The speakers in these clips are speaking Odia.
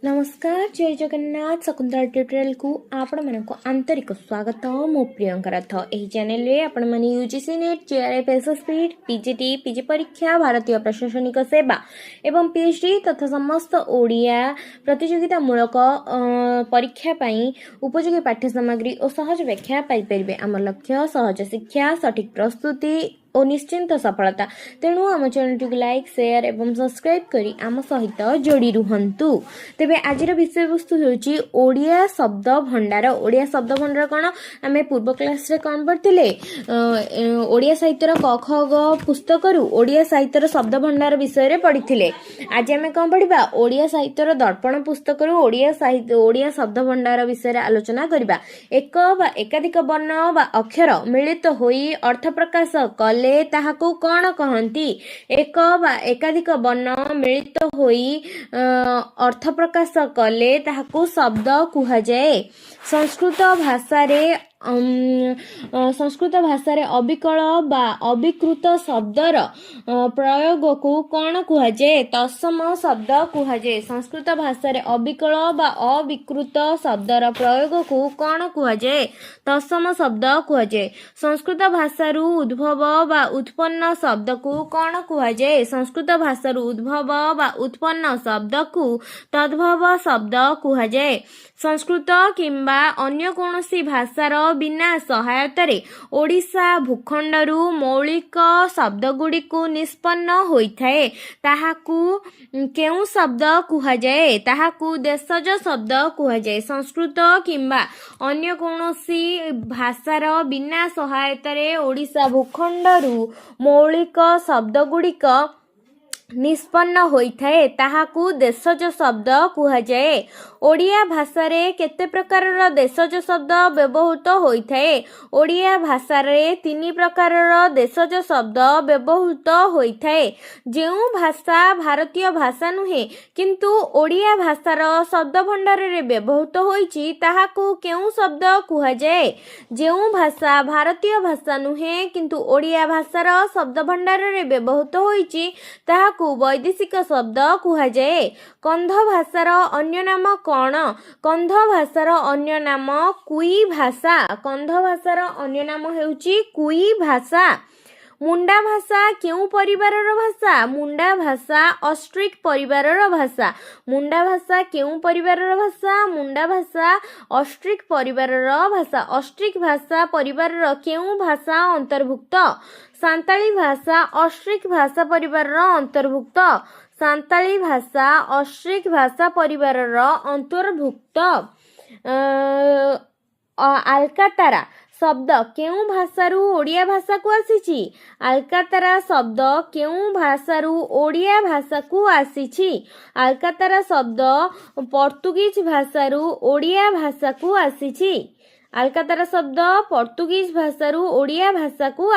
नमस्कार जय जगन्नाथ शकुंतला ट्यूटोरियल को आपण मानक आंतरिक स्वागत मो प्रियंका रथ एही चैनल रे आपण माने UGC net JRF SSC PGT PG परीक्षा भारतीय प्रशासनिक सेवा एवं पीएचडी तथा समस्त ओडिया प्रतियोगिता मूलक परीक्षा पई उपयोगी पाठ्य सामग्री और सहज व्याख्या पाई परिबे। आम लक्ष्य सहज शिक्षा सठिक प्रस्तुति और निश्चिंत सफलता। तेणु आम चैनल टी लाइक शेयर एवं सब्सक्राइब करी आम सहित जोड़ी रुहंतु। तेबे आजिर विषय वस्तु होची ओडिया शब्द भंडार। ओडिया शब्द भंडार कौन आमे पूर्व क्लास रे कौन पढ़थिले ओडिया साहित्यर क ख ग पुस्तक रु ओडिया साहित्यर शब्द भंडार विषय रे पढ़िथिले। आज आमे कौन पढ़िबा ओडिया साहित्यर दर्पण पुस्तक रु ओडिया शब्द भंडार विषय रे आलोचना करिबा। एक बा एकाधिक वर्ण बा अक्षर मिलित होई अर्थ प्रकाश कले ताहाकू कौन कहंती। एक बा एकाधिक वर्ण मिलित होई अर्थ प्रकाश कले ताहाकू शब्द कुहा जाए। संस्कृत भाषा रे अविकल बा अविकृत शब्दर प्रयोग को कौन कुहा जाए तत्सम शब्द कुहा जाए। संस्कृत भाषा रे अविकल बा अविकृत शब्दर प्रयोग को कौन कुहा जाए तत्सम शब्द कुहा जाए। संस्कृत भाषा रु उद्भव बा उत्पन्न शब्द को कौन कुहा जाए। संस्कृत भाषा रु उद्भव बा उत्पन्न शब्द को तद्भव शब्द कुहा जाए। संस्कृत किंबा अन्य कौनसी भाषार बिना सहायतारे ओडिशा भूखंडरू मौलिक शब्द गुड़ी को निष्पन्न होइथाए ताहाकू केउ शब्द कुहा जाए ताहाकू देशज शब्द कुहा जाए। संस्कृत किंबा अन्य कौनसी भाषार बिना सहायतारे ओडिशा भूखंडरू मौलिक शब्द गुड़िक निष्पन्न होइथाए ताहाकू देशज शब्द कुहा जाए। ओडिया भाषा रे केते प्रकारर देशज शब्द व्यवहृत होइथाए। ओडिया भाषा रे 3 प्रकारर देशज शब्द व्यवहृत होइथाए। जेउ भाषा भारतीय भाषा नुहे किंतु ओडिया भाषार शब्द भंडार रे व्यवहृत होइछि ताहाकू केउ शब्द कुहा जाए। जेउ भाषा भारतीय भाषा नुहे किंतु ओडिया भाषार शब्द भंडार रे व्यवहृत होइछि ताहाकू वैदेशिक शब्द कुहा जाए। कंध भाषार अन्य नाम कौन। कंध भाषार अन्य नाम कुई भाषा। कंध भाषार अन्य नाम हेउची कुई भाषा। मुंडा भाषा केउ परिवारर भाषा। मुंडा भाषा ऑस्ट्रिक परिवारर भाषा। मुंडा भाषा केउ परिवारर भाषा। मुंडा भाषा ऑस्ट्रिक परिवारर भाषा। ऑस्ट्रिक भाषा परिवारर केउ भाषा अंतर्भुक्त। सांताली भाषा ऑस्ट्रिक भाषा परिवारर अंतर्भुक्त। सांताली भाषा ऑस्ट्रिक भाषा परिवारर अंतर्भुक्त। आलकातारा शब्द केउ भाषारू ओडिया भाषा को आसीछि। आलकातारा शब्द केउ भाषारू ओडिया भाषा को आसीछि। आलकातारा शब्द पोर्तुगीज भाषारू ओडिया भाषा को आसीछि। आलकातारा शब्द पोर्तुगीज भाषारू ओडिया भाषा को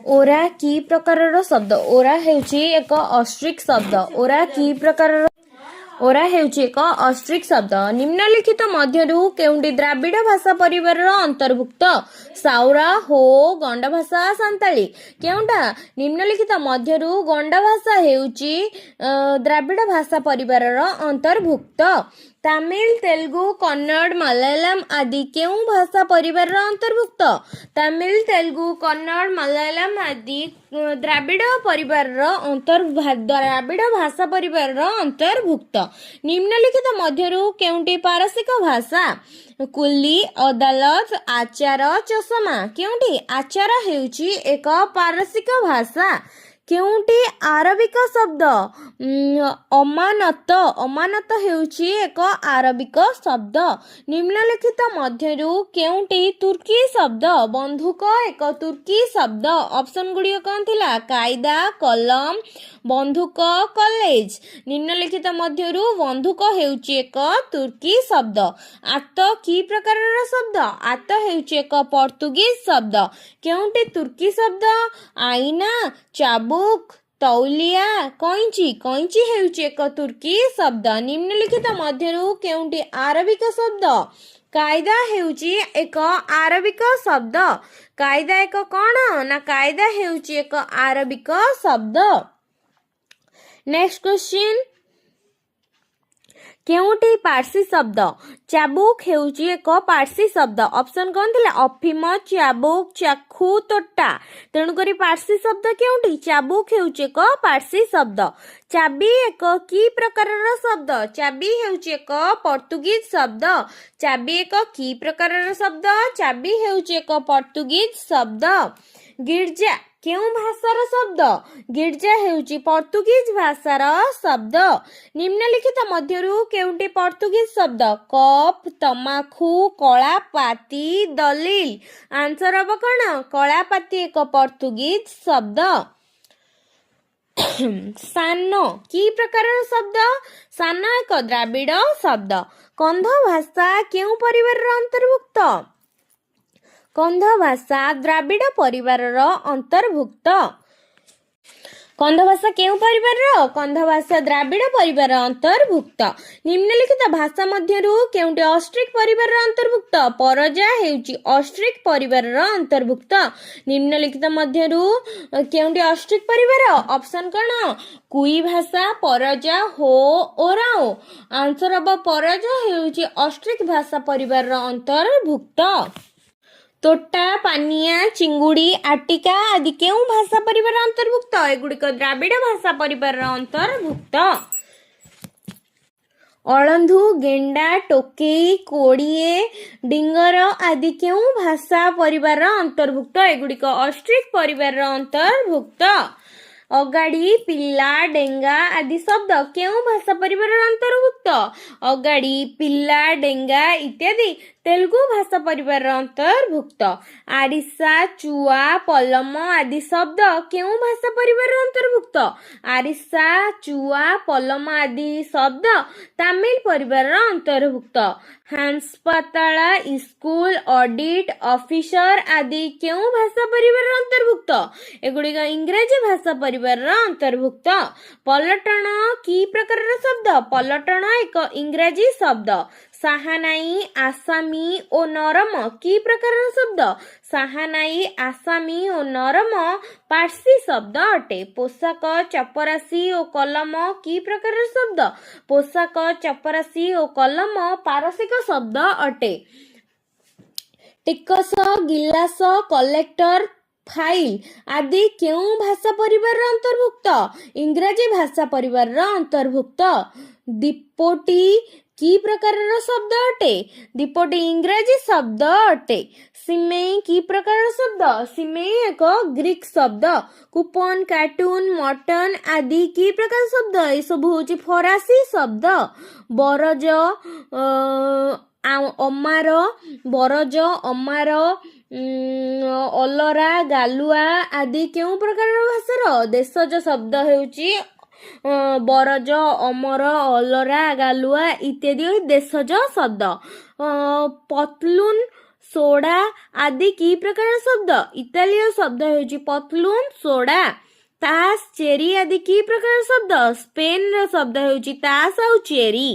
ओरा की प्रकारर शब्द। ओरा हेउची एक ऑस्ट्रिक शब्द। ओरा की प्रकारर ओरा हेउची एक ऑस्ट्रिक शब्द। निम्नलिखित मध्यरु केउंटी द्राविड़ भाषा परिवारर अंतर्भुक्त। साउरा हो गंडा भाषा सांताली। केउंटा निम्नलिखित मध्यरु गंडा भाषा हेउची द्राविड़ भाषा परिवारर अंतर्भुक्त। तमिल तेलुगु कन्नड़ मलयालम आदि केउ भाषा परिवार अंतर्भुक्त। तमिल तेलुगु कन्नड़ मलयालम आदि द्राविड़ परिवार द्राविड़ भाषा परिवार अंतर्भुक्त। निम्नलिखित मध्यरु केउंटी पारसिक भाषा। कुली अदालत आचार चषमा। केउंटी आचार हेउची एक पारसिक भाषा। केउंटी आरबिक शब्द अमानत। अमानत हेउची एक आरबिक शब्द। निम्नलिखित मध्यरु केउंटी तुर्की शब्द। बंधुक एक तुर्की शब्द। ऑप्शन गुड़िक कौन थिला कायदा कलम बंधुक कॉलेज। निम्नलिखित मध्यरु बंधुक हेउची एक तुर्की शब्द। आत की प्रकारर शब्द। आत हेउची एक पोर्तुगीज शब्द। केउंटी तुर्की शब्द आईना चाबुक ତୌଲିଆ କଇଁଚି କଇଁଚି ହେଉଛି ଏକ ତୁର୍କୀ ଶବ୍ଦ। ନିମ୍ନଲିଖିତ ମଧ୍ୟରୁ କେଉଁଟି ଆରବିକ ଶବ୍ଦ? କାଇଦା ହେଉଛି ଏକ ଆରବିକ ଶବ୍ଦ। କାଇଦା ଏକ କ'ଣ? ନା କାଇଦା ହେଉଛି ଏକ ଆରବିକ ଶବ୍ଦ। ନେକ୍ସଟ କ୍ୱେଶ୍ଚିନ୍, କେଉଁଟି ପାର୍ସୀ ଶବ୍ଦ? ଚାବୁକ ହେଉଛି ଏକ ପାର୍ସୀ ଶବ୍ଦ। ଅପସନ କ'ଣ ଥିଲା? ଅଫିମ, ଚାବୁକ, ଚାଖୁ, ତୋଟା। ତେଣୁକରି ପାର୍ସୀ ଶବ୍ଦ କେଉଁଠି? ଚାବୁକ ହେଉଛି ଏକ ପାର୍ସୀ ଶବ୍ଦ। ଚାବି ଏକ କି ପ୍ରକାରର ଶବ୍ଦ? ଚାବି ହେଉଛି ଏକ ପର୍ତ୍ତୁଗୀଜ ଶବ୍ଦ। ଚାବି ଏକ କି ପ୍ରକାରର ଶବ୍ଦ? ଚାବି ହେଉଛି ଏକ ପର୍ତ୍ତୁଗୀଜ ଶବ୍ଦ। ଗିର୍ଜା କେଉଁ ଭାଷାର ଶବ୍ଦ? ଗିର୍ଜା ହେଉଛି ପର୍ତ୍ତୁଗୀଜ ଭାଷାର ଶବ୍ଦ। ନିମ୍ନଲିଖିତ ମଧ୍ୟରୁ କେଉଁଟି ପର୍ତ୍ତୁଗୀଜ ଶବ୍ଦ? କପ୍, ତମାଖୁ, କଳାପାତି, ଦଲିଲ। ଆନ୍ସର ହବ କ'ଣ? କଳାପାତି ଏକ ପର୍ତ୍ତୁଗୀଜ ଶବ୍ଦ। ସାନ କି ପ୍ରକାରର ଶବ୍ଦ? ସାନ ଏକ ଦ୍ରାବିଡ଼ ଶବ୍ଦ। କନ୍ଧ ଭାଷା କେଉଁ ପରିବାରର ଅନ୍ତର୍ଭୁକ୍ତ? କନ୍ଧ ଭାଷା ଦ୍ରାବିଡ଼ ପରିବାରର ଅନ୍ତର୍ଭୁକ୍ତ। କନ୍ଧ ଭାଷା କେଉଁ ପରିବାରର? କନ୍ଧ ଭାଷା ଦ୍ରାବିଡ଼ ପରିବାରର ଅନ୍ତର୍ଭୁକ୍ତ। ନିମ୍ନଲିଖିତ ଭାଷା ମଧ୍ୟରୁ କେଉଁଟି ଅଷ୍ଟ୍ରିକ୍ ପରିବାରର ଅନ୍ତର୍ଭୁକ୍ତ? ପରଜା ହେଉଛି ଅଷ୍ଟ୍ରିକ୍ ପରିବାରର ଅନ୍ତର୍ଭୁକ୍ତ। ନିମ୍ନଲିଖିତ ମଧ୍ୟରୁ କେଉଁଟି ଅଷ୍ଟ୍ରିକ୍ ପରିବାର? ଅପସନ କ'ଣ? କୁଇ ଭାଷା, ପରଜା, ହୋ ଓ ରାଓ। ଆନ୍ସର ହବ ପରଜା ହେଉଛି ଅଷ୍ଟ୍ରିକ୍ ଭାଷା ପରିବାରର ଅନ୍ତର୍ଭୁକ୍ତ। ତୋଟା, ପାନିଆ, ଚିଙ୍ଗୁଡ଼ି, ଆଟିକା ଆଦି କେଉଁ ଭାଷା ପରିବାର ଅନ୍ତର୍ଭୁକ୍ତ? ଏଗୁଡ଼ିକ ଦ୍ରାବିଡ଼ ଭାଷା ପରିବାରର ଅନ୍ତର୍ଭୁକ୍ତ। ଅଳନ୍ଧୁ, ଗେଣ୍ଡା, ଟୋକେଇ, କୋଡ଼ିଏ, ଡିଙ୍ଗର ଆଦି କେଉଁ ଭାଷା ପରିବାରର ଅନ୍ତର୍ଭୁକ୍ତ? ଏଗୁଡ଼ିକ ଅଷ୍ଟ୍ରିକ୍ ପରିବାରର ଅନ୍ତର୍ଭୁକ୍ତ। ଅଗାଡ଼ି, ପିଲା, ଡେଙ୍ଗା ଆଦି ଶବ୍ଦ କେଉଁ ଭାଷା ପରିବାରର ଅନ୍ତର୍ଭୁକ୍ତ? ଅଗାଡ଼ି, ପିଲା, ଡେଙ୍ଗା ଇତ୍ୟାଦି ତେଲୁଗୁ ଭାଷା ପରିବାରର ଅନ୍ତର୍ଭୁକ୍ତ। ଆରିସା, ଚୁଆ, ପଲମ ଆଦି ଶବ୍ଦ କେଉଁ ଭାଷା ପରିବାରର ଅନ୍ତର୍ଭୁକ୍ତ? ଆରିସା, ଚୁଆ, ପଲମ ଆଦି ଶବ୍ଦ ତାମିଲ ପରିବାରର ଅନ୍ତର୍ଭୁକ୍ତ। ହାଂସପାତାଳା, ସ୍କୁଲ, ଅଡିଟ୍, ଅଫିସର ଆଦି କେଉଁ ଭାଷା ପରିବାରର ଅନ୍ତର୍ଭୁକ୍ତ? ଏଗୁଡ଼ିକ ଇଂରାଜୀ ଭାଷା ପରିବାରର ଅନ୍ତର୍ଭୁକ୍ତ। ପଲଟଣ କି ପ୍ରକାରର ଶବ୍ଦ? ପଲଟଣ ଏକ ଇଂରାଜୀ ଶବ୍ଦ। ସାହାନାଇ, ଆସାମୀ ଓ ନରମ କି ପ୍ରକାରର ଶବ୍ଦ? ସାହାନାଇ, ଆସାମୀ ଓ ନରମ ପାର୍ସୀ ଶବ୍ଦ ଅଟେ। ପୋଷାକ, ଚପରାସୀ ଓ କଲମ କି ପ୍ରକାରର ଶବ୍ଦ? ପୋଷାକ, ଚପରାସୀ ଓ କଲମ ପାରସିକ ଶବ୍ଦ ଅଟେ। ଟିକସ, ଗିଲାସ, କଲେକ୍ଟର, ଫାଇଲ ଆଦି କେଉଁ ଭାଷା ପରିବାରର ଅନ୍ତର୍ଭୁକ୍ତ? ଇଂରାଜୀ ଭାଷା ପରିବାରର ଅନ୍ତର୍ଭୁକ୍ତ। ଦୀପଟି କି ପ୍ରକାରର ଶବ୍ଦ ଅଟେ? ଦୀପଟି ଇଂରାଜୀ ଶବ୍ଦ ଅଟେ। ସିମେଇ କି ପ୍ରକାରର ଶବ୍ଦ? ସିମେଇ ଏକ ଗ୍ରୀକ ଶବ୍ଦ। କୁପନ, କାର୍ଟୁନ, ମଟନ ଆଦି କି ପ୍ରକାର ଶବ୍ଦ? ଏସବୁ ହେଉଛି ଫରାସୀ ଶବ୍ଦ। ବରଜ, ଅମାର, ବରଜ, ଅମାର, ଅଲରା, ଗାଲୁଆ ଆଦି କେଉଁ ପ୍ରକାରର ଭାଷାର? ଦେଶଜ ଶବ୍ଦ ହେଉଛି ବରଜ, ଅମର, ଅଲରା, ଗାଲୁଆ ଇତ୍ୟାଦି ଦେଶଜ ଶବ୍ଦ। ପତଲୁନ, ସୋଡା ଆଦି କି ପ୍ରକାରର ଶବ୍ଦ? ଇତାଲୀୟ ଶବ୍ଦ ହେଉଛି ପତଲୁନ, ସୋଡା। ତାସ, ଚେରି ଆଦି କି ପ୍ରକାରର ଶବ୍ଦ? ସ୍ପେନର ଶବ୍ଦ ହେଉଛି ତାସ ଆଉ ଚେରି।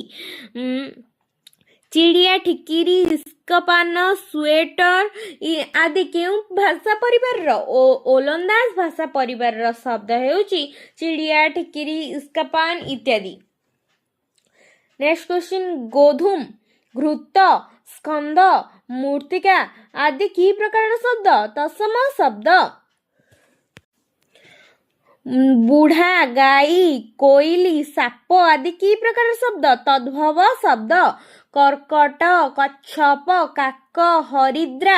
ଚିଡ଼ିଆ, ଠିକିରି, ଇସ୍କପାନ, ସ୍ୱେଟର ଆଦି କେଉଁ ଭାଷା ପରିବାରର? ଓଲନ୍ଦାଜ ଭାଷା ପରିବାରର ଶବ୍ଦ ହେଉଛି ଚିଡ଼ିଆ, ଠିକିରି, ଇସ୍କପାନ ଇତ୍ୟାଦି। ନେକ୍ସଟ କ୍ୱେଶ୍ଚିନ୍, ଗୋଧୁମ, ଘୃତ, ସ୍କନ୍ଦ, ମୂର୍ତ୍ତିକା ଆଦି କି ପ୍ରକାରର ଶବ୍ଦ? ତତ୍ସମ ଶବ୍ଦ। ବୁଢ଼ା, ଗାଈ, କୋଇଲି, ସାପ ଆଦି କି ପ୍ରକାରର ଶବ୍ଦ? ତଦ୍ଭବ ଶବ୍ଦ। କର୍କଟ, କଚ୍ଛପ, କାକ, ହରିଦ୍ରା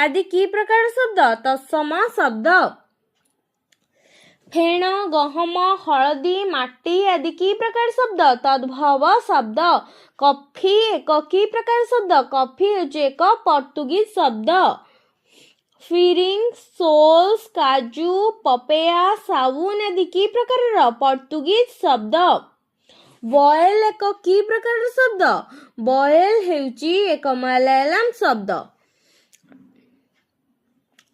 ଆଦି କି ପ୍ରକାରର ଶବ୍ଦ? ତତ୍ସମ ଶବ୍ଦ। ଫେଣ, ଗହମ, ହଳଦୀ, ମାଟି ଆଦି କି ପ୍ରକାର ଶବ୍ଦ? ତଦ୍ଭବ ଶବ୍ଦ। କଫି ଏକ କି ପ୍ରକାର ଶବ୍ଦ? କଫି ହେଉଛି ଏକ ପର୍ତ୍ତୁଗୀଜ ଶବ୍ଦ। ଫିରିଙ୍ଗ, ସୋଲ୍ସ, କାଜୁ, ପପେୟା, ସାବୁନ ଆଦି କି ପ୍ରକାରର? ପର୍ତ୍ତୁଗୀଜ ଶବ୍ଦ। ବଏଲ ଏକ କି ପ୍ରକାରର ଶବ୍ଦ? ବଏଲ ହେଉଛି ଏକ ମାଲାୟାଲାମ ଶବ୍ଦ।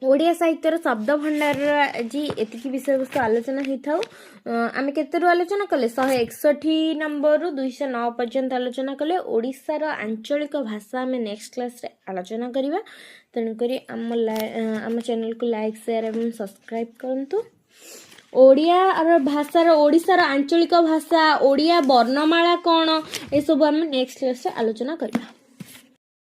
ଓଡ଼ିଆ ସାହିତ୍ୟର ଶବ୍ଦ ଭଣ୍ଡାରର ଆଜି ଏତିକି ବିଷୟବସ୍ତୁ ଆଲୋଚନା ହେଇଥାଉ। ଆମେ କେତେରୁ ଆଲୋଚନା କଲେ 161 ନମ୍ବରରୁ 209 ପର୍ଯ୍ୟନ୍ତ ଆଲୋଚନା କଲେ। ଓଡ଼ିଶାର ଆଞ୍ଚଳିକ ଭାଷା ଆମେ ନେକ୍ସଟ କ୍ଲାସ୍ରେ ଆଲୋଚନା କରିବା। ତେଣୁକରି ଆମ ଚ୍ୟାନେଲକୁ ଲାଇକ୍ ସେୟାର ଏବଂ ସବସ୍କ୍ରାଇବ୍ କରନ୍ତୁ। ଓଡ଼ିଶାର ଆଞ୍ଚଳିକ ଭାଷା, ଓଡ଼ିଆ ବର୍ଣ୍ଣମାଳା କ'ଣ, ଏସବୁ ଆମେ ନେକ୍ସଟ କ୍ଲାସ୍ରେ ଆଲୋଚନା କରିବା।